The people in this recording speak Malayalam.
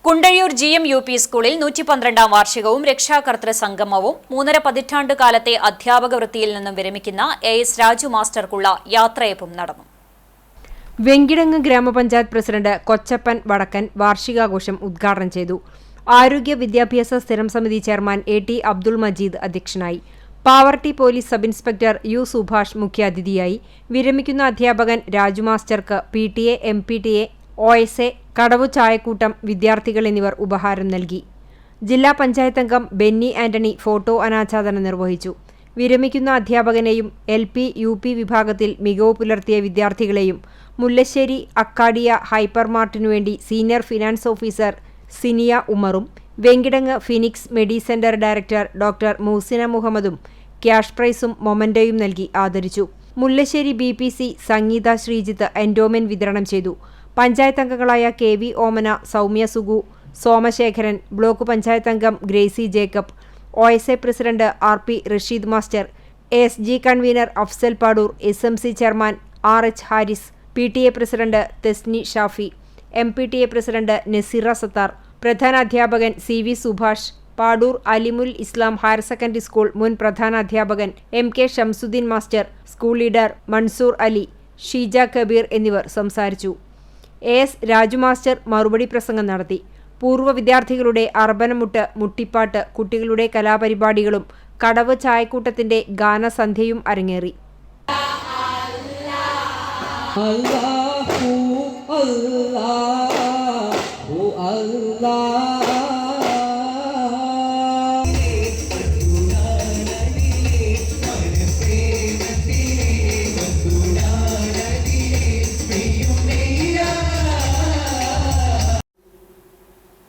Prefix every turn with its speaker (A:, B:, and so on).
A: കുണ്ടഴിയൂർ GM-UP സ്കൂളിൽ 112ാം വാർഷികവും രക്ഷാകർതൃ സംഗമവും 3.5 പതിറ്റാണ്ട് കാലത്തെ അധ്യാപക വൃത്തിയിൽ നിന്നും വിരമിക്കുന്ന AS രാജു മാസ്റ്റർക്കുള്ള യാത്രയപ്പും നടന്നു.
B: വെങ്കിടങ്ങ് ഗ്രാമപഞ്ചായത്ത് പ്രസിഡന്റ് കൊച്ചപ്പൻ വടക്കൻ വാർഷികാഘോഷം ഉദ്ഘാടനം ചെയ്തു. ആരോഗ്യ വിദ്യാഭ്യാസ സ്ഥിരം സമിതി ചെയർമാൻ AT അബ്ദുൾ മജീദ് അധ്യക്ഷനായി. Pavaratty police sub inspector U Subhash മുഖ്യാതിഥിയായി. വിരമിക്കുന്ന അധ്യാപകൻ രാജു മാസ്റ്റർക്ക് PTA, MPTA, OSA, കടവു ചായക്കൂട്ടം വിദ്യാർത്ഥികൾ എന്നിവർ ഉപഹാരം നൽകി. ജില്ലാ പഞ്ചായത്ത് അംഗം ബെന്നി ആന്റണി ഫോട്ടോ അനാച്ഛാദനം നിർവഹിച്ചു. വിരമിക്കുന്ന അധ്യാപകനെയും LP, UP വിഭാഗത്തിൽ മികവ് പുലർത്തിയ വിദ്യാർത്ഥികളെയും മുല്ലശ്ശേരി അക്കാഡിയ ഹൈപ്പർ മാർട്ടിനുവേണ്ടി സീനിയർ ഫിനാൻസ് ഓഫീസർ സിനിയ ഉമറും Venkitangu Phoenix medi centre director doctor Moosina മുഹമ്മദും ക്യാഷ് പ്രൈസും മൊമന്റോയും നൽകി ആദരിച്ചു. മുല്ലശ്ശേരി BPC സംഗീത ശ്രീജിത്ത് എൻഡോമെന്റ് വിതരണം ചെയ്തു. പഞ്ചായത്ത് അംഗങ്ങളായ KV ഓമന, സൗമ്യ സുഗു, സോമശേഖരൻ, ബ്ലോക്ക് പഞ്ചായത്ത് അംഗം Gracy Jacob, OSA president RP Rasheed master, ASG convener Afsal Padoor, SMC chairman RH Haris, PTA president Thesni Shafi, MPTA president Naseera Sathar, പ്രധാനാധ്യാപകൻ CV Subhash, Padur അലിമുൽ Islam higher secondary school മുൻ പ്രധാനാധ്യാപകൻ MK Shamsuddin master, school leader Mansoor Ali, Sheeja Kabeer എന്നിവർ സംസാരിച്ചു. AS രാജു മാസ്റ്റർ മറുപടി പ്രസംഗം നടത്തി. പൂർവ്വ വിദ്യാർത്ഥികളുടെ അർബനമുട്ട്, മുട്ടിപ്പാട്ട്, കുട്ടികളുടെ കലാപരിപാടികളും കടവ് ചായക്കൂട്ടത്തിന്റെ ഗാനസന്ധ്യയും അരങ്ങേറി.
C: അല്ലാഹു അല്ലാഹു അല്ലാഹ്